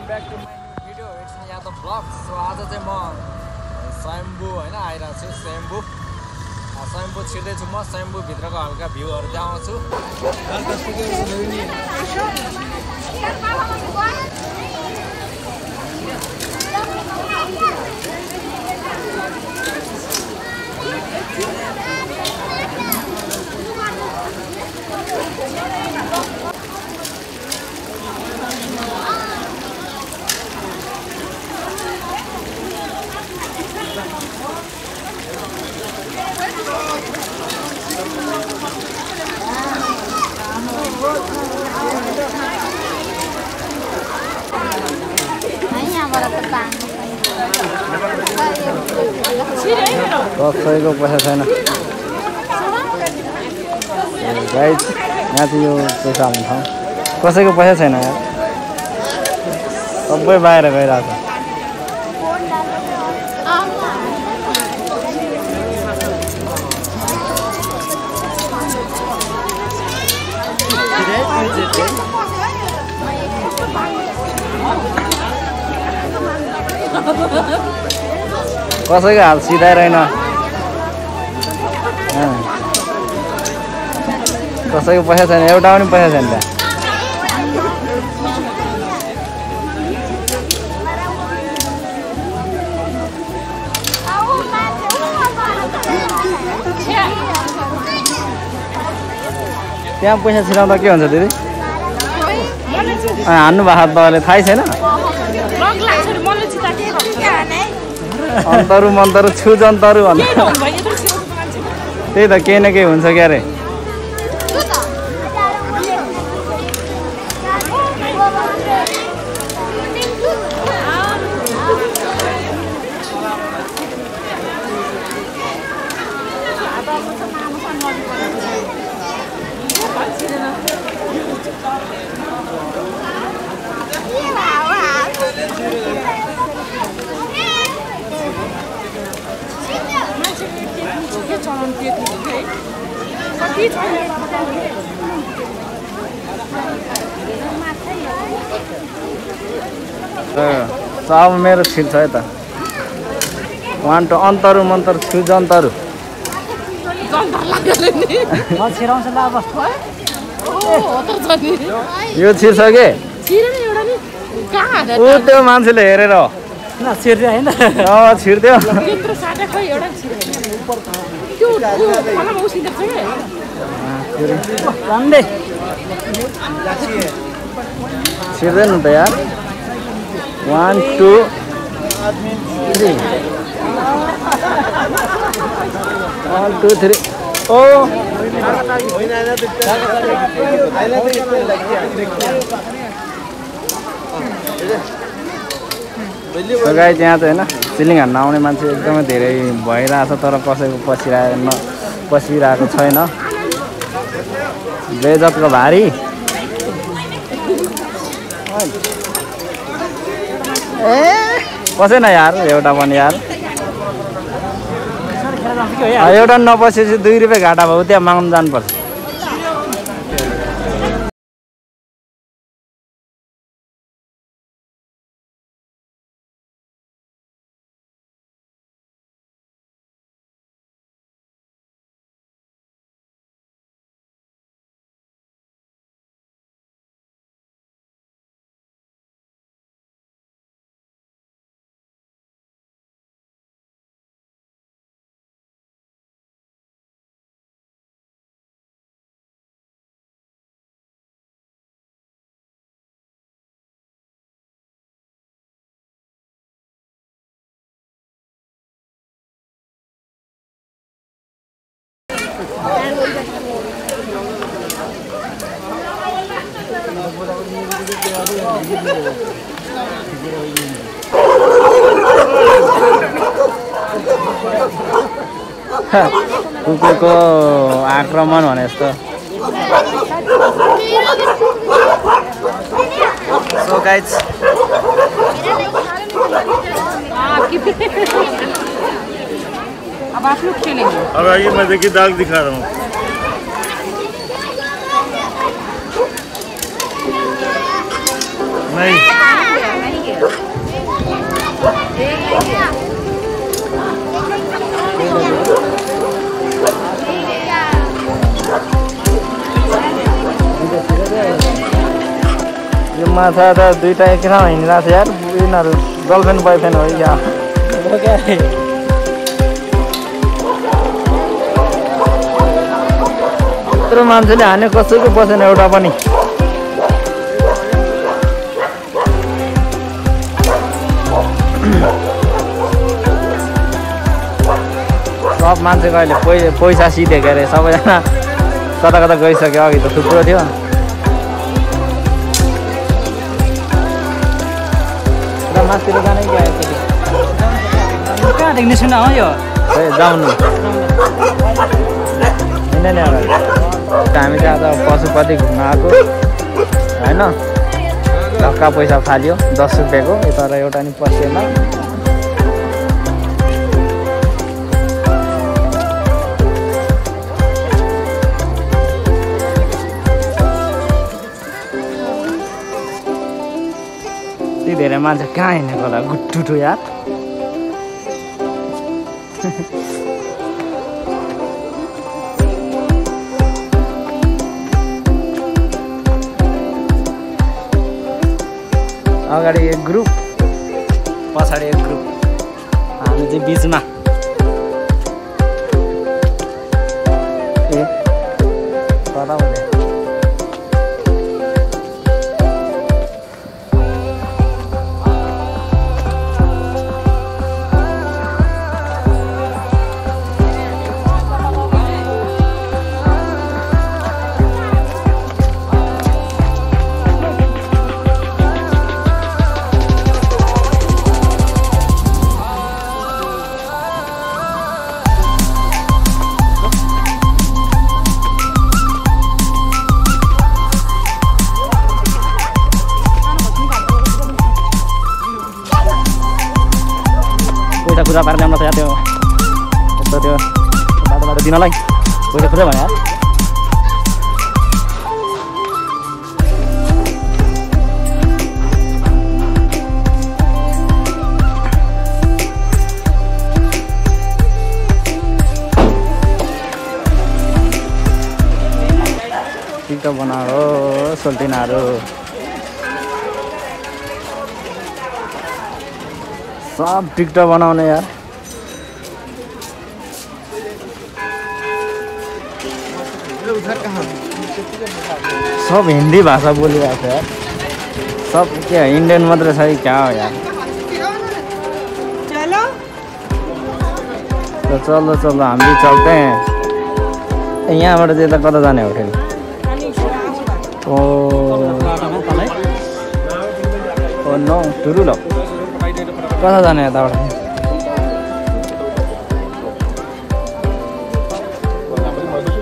back to my new video. It's me Yadav Vlogs. So आज चाहिँ म स्वयम्भू हैन आइरहेको छु स्वयम्भू छिर्दै छु म स्वयम्भू भित्रको हल्का भ्यूहरु देखाउँछु कसैको पैसा छैन गाइज यहाँ चाहिँ यो पैसा हाल्ने ठाउँ कसैको पैसा छैन यार सबै बाहिर गइरहेको कसैको हात सिधाइ रहेन कसैको पैसा छैन एउटा पनि पैसा छैन त्यहाँ त्यहाँ पैसा छिराउँदा के हुन्छ दिदी हान्नु भएको तपाईँले थाहै छैन अन्तरु मन्तरु छु जन्तरु भन्दा त्यही त केही न केही हुन्छ क्या अरे अब मेरो छिर्छ है त 1 2 अन्तरु मन्तरु छु जन्तरु यो छिर्छ के ऊ त्यो मान्छेले हेरेर छिर्दियो छिर्दैन त यार 1 2 3 1 2 3 ओ गाई त्यहाँ त हैन सिलिङ हान्न आउने मान्छे एकदमै धेरै भइरहेछ तर कसैको पसिरहेको छैन बेइज्जतको भारी पसेन यार एउटा पनि यार एउटा नपसेपछि 2 रुपैयाँ घाटा भयो त्यहाँ माग्नु जानुपर्छ कुकुरको आक्रमण भने जस्तो सो गाइज अब आप लोग खेलेंगे। अब आइए मैं देखिए दाग दिखा रहा हूँ। नहीं यो माछा त दुईटा एकैसँग हिँडिरहेको छ यार यिनीहरू गर्लफ्रेन्ड बोयफ्रेन्ड हो या यत्रो मान्छेले हाने कसैको बसेन एउटा पनि सब मान्छेको अहिले पैसा सिधेको अरे सबैजना कता कता गइसक्यो अघि त थुप्रो थियो मासतिर जानै गयो कहाँ देख्ने छैन हो यो जाउनु होइन नि हामी चाहिँ आज पशुपति घुम्न आएको होइन धक्का पैसा फाल्यो 10 रुपियाँको तर एउटा नि पसेन धेरै मान्छे कहाँ हिँडेको होला गुट्टुटु यार अगाडि एक ग्रुप पछाडि एक ग्रुप हामी चाहिँ बिचमा ए कता बोले खुजा पारेर ल्याउन त यार त्यो यस्तो त्यो बाटो दिनलाई पैसा खुजा भयो यार टिकटक बनाओ सोल्टिनाहरू सब टिकटक बनाउने यार सब हिन्दी भाषा बोलिरहेको छ यार सब क्या इंडियन मात्र छ क्या हो यार तो चलो चलो हम भी चलते हैं यहाँबाट चाहिँ त कता जाने होटल ओ नो टुरुलो कता जाने यताबाट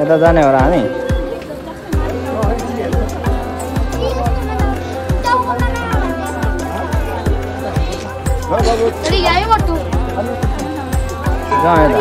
यता जाने हो र हामी जाऊ यता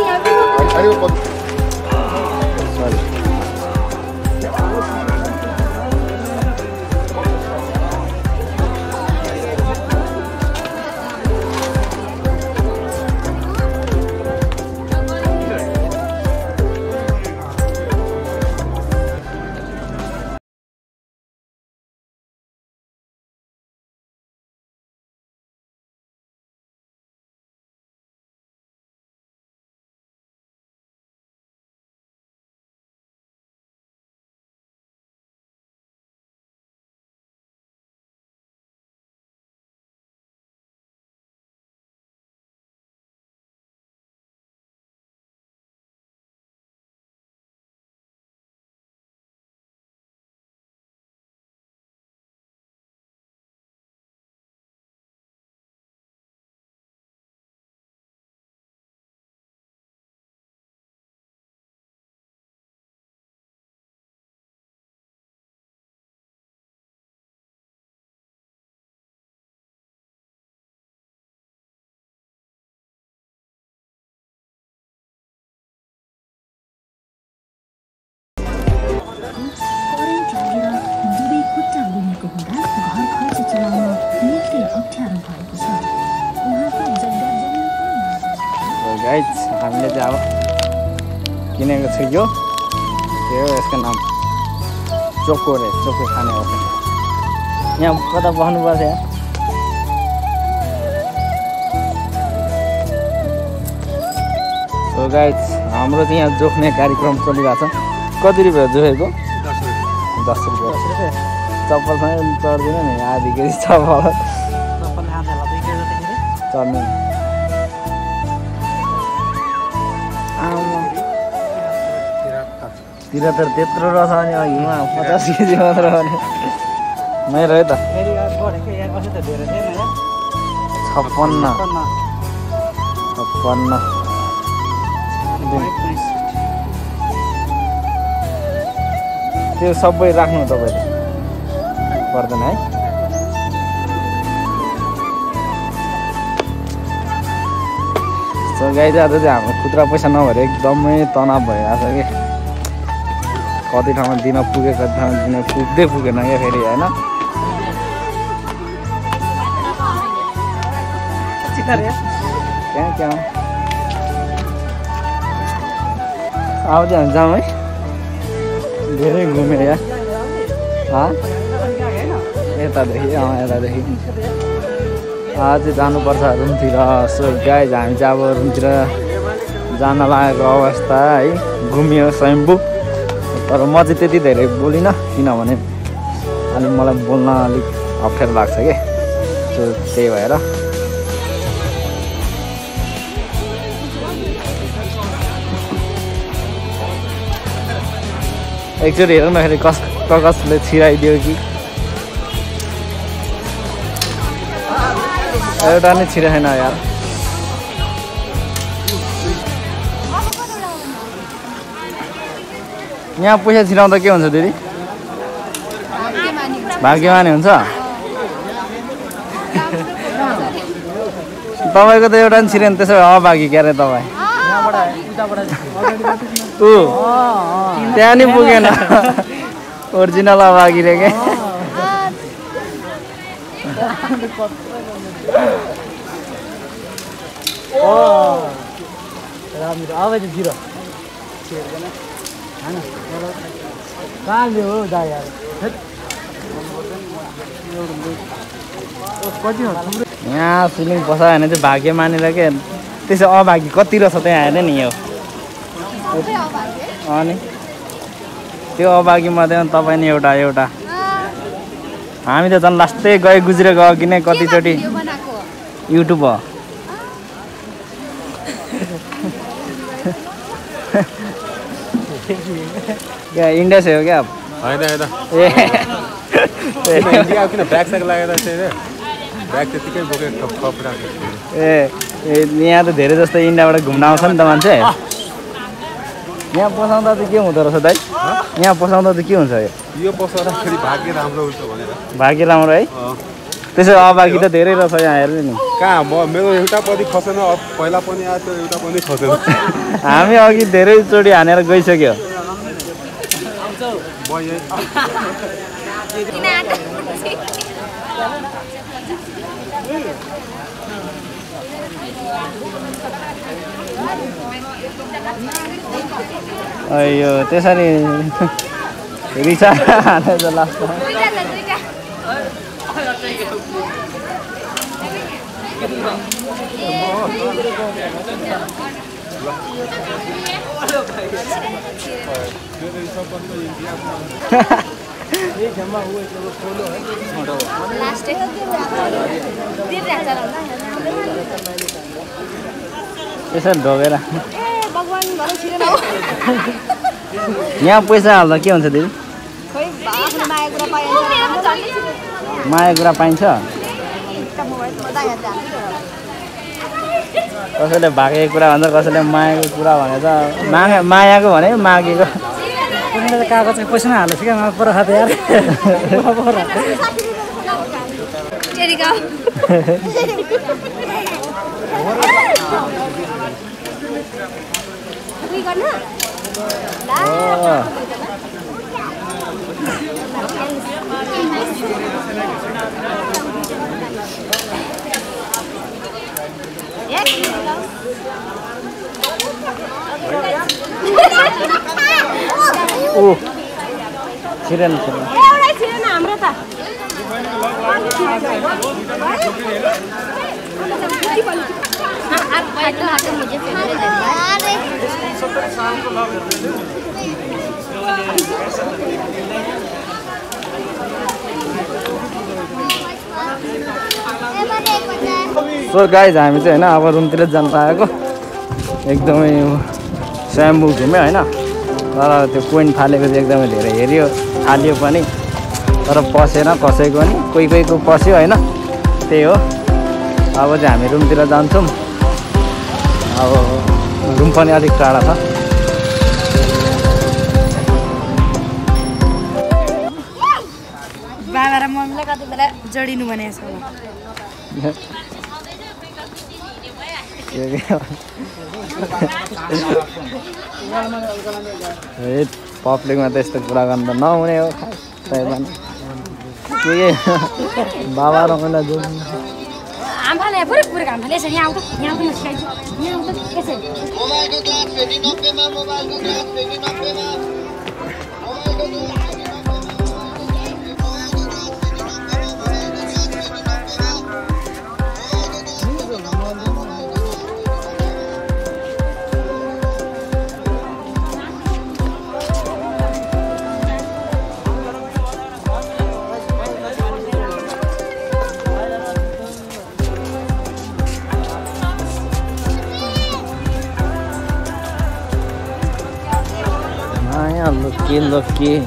गाइज हामीले चाहिँ अब किनेको छु यो हो यसको नाम चोको रे चोको खाने हो यहाँ कता बस्नुपर्छ यहाँ सो गाइज हाम्रो चाहिँ यहाँ जोख्ने कार्यक्रम चलिरहेको छ कति रुपियाँ जोखेको 10 रुपियाँ चप्पलसँग चढ्दैन नि आधी केजी चप्पल चढ्नु तिरहत्तर त्यत्रो रहेछ अनि अघिमा 50 केजी मात्र हो भने मेरो है त 56 त्यो सबै राख्नु तपाईँले पर्दैन है सो गाइज आज चाहिँ हाम्रो खुद्रा पैसा नभएर एकदमै तनाव भइरहेको छ कि कति ठाउँमा दिन पुगे कति ठाउँमा दिन पुगेन क्या फेरि होइन क्या अब चाहिँ हामी जाउँ है धेरै घुमेँ यहाँ यतादेखि यतादेखि आज चाहिँ जानुपर्छ रुमतिर सो गाइज हामी चाहिँ अब रुमतिर जान लागेको अवस्था है घुमियो स्वयम्भू तर म चाहिँ त्यति धेरै बोलिनँ किनभने अलिक मलाई बोल्न अलिक अप्ठ्यारो लाग्छ कि सो त्यही भएर एकचोटि हेरौँ न फेरि कसले छिराइदियो कि एउटा नै छिराएन यार यहाँ पैसा छिराउँदा के हुन्छ दिदी भाग्यमानी हुन्छ तपाईँको त एउटा नि छिरेन त्यसो भए अभागी क्यारे तपाईँ त्यहाँ नि पुगेन ओरिजिनल अभागी रे के यहाँ सिलिङ बसायो भने चाहिँ भाग्य मानेर के त्यसो अभागी कति रहेछ त्यहाँ हेर्ने नि यो अनि त्यो अभागी मध्ये तपाईँ नि एउटा हामी त झन् लास्टै गुज्रेको अघि नै कतिचोटि युट्युब हो क्या इन्डिया से हो क्या होइन किन ब्याग स्याग लागेर चाहिँ ब्याग त्यतिकै बोकेर यहाँ त धेरै जस्तो इन्डियाबाट घुम्न आउँछ नि त मान्छे यहाँ पसाउँदा चाहिँ के हुँदो रहेछ दाइ यहाँ पसाउँदा चाहिँ के हुन्छ यो पसाउँदाखेरि भाग्य राम्रो हुन्छ भनेर भाग्य राम्रो है त्यसो अभागी त धेरै रहेछ यहाँ हेर्नु नि कहाँ मेरो एउटा पनि खसेन पहिला पनि आएको एउटा पनि खसेन हामी अघि धेरैचोटि हानेर गइसक्यो अयो त्यसरी रिसा हानेर लास्टमा त्यसरी ढोगेर यहाँ पैसा हाल्दा के हुन्छ दिदी माया कुरा पाइन्छ कसैले भागेको कुरा भन्छ कसैले मायाको कुरा भने त मायाको भने मागेको कागजको पैसा नै हालेको क्या पर खाते यार ओ छिरेन छिरेन एउटै छिरेन हाम्रो त सो गाइज हामी चाहिँ होइन अब रुमतिर जान लागेको एकदमै स्वयम्भू घुम्यो होइन तर त्यो पोइन्ट फालेको चाहिँ एकदमै धेरै हेऱ्यो फाल्यो पनि तर पसेन कसैको नि कोही कोहीको पस्यो होइन त्यही हो अब चाहिँ हामी रुमतिर जान्छौँ अब रुम पनि अलिक टाढा छ बाबा र मम्मीले कति बेला जोडिनु भनेको छ पब्लिकमा त यस्तो कुरा गर्नु त नहुने हो के बाबा र मलाई जोड्नु आम्फाले पुरै पुरै आम्फाले यसरी यहाँ आउँछ यहाँ आउँछ सिकाइछु यहाँ आउँछ यसरी मोबाइलको ग्लास फेरि 90 मा मोबाइलको ग्लास फेरि 90 मा मोबाइलको Lucky.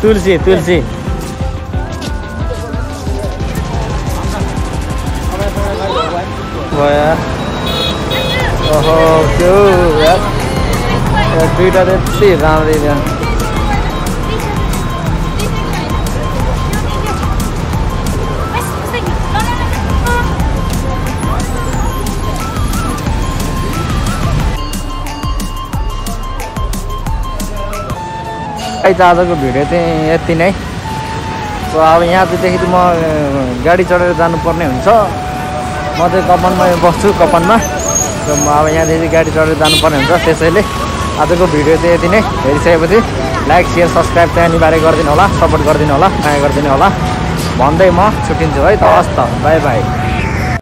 तुलसी तुलसी ओहो त्यो यार दुईटा त्यति राम्रै थियो आजको भिडियो चाहिँ यति नै सो अब यहाँदेखि म गाडी चढेर जानुपर्ने हुन्छ म चाहिँ कपनमा बस्छु कपनमा र म अब यहाँदेखि गाडी चढेर जानुपर्ने हुन्छ त्यसैले आजको भिडियो चाहिँ यति नै हेरिसकेपछि लाइक सेयर सब्सक्राइब चाहिँ अनिवार्य गरिदिनु होला सपोर्ट गरिदिनु होला माया गरिदिनु होला भन्दै म छुट्टिन्छु है त हस् त बाई बाई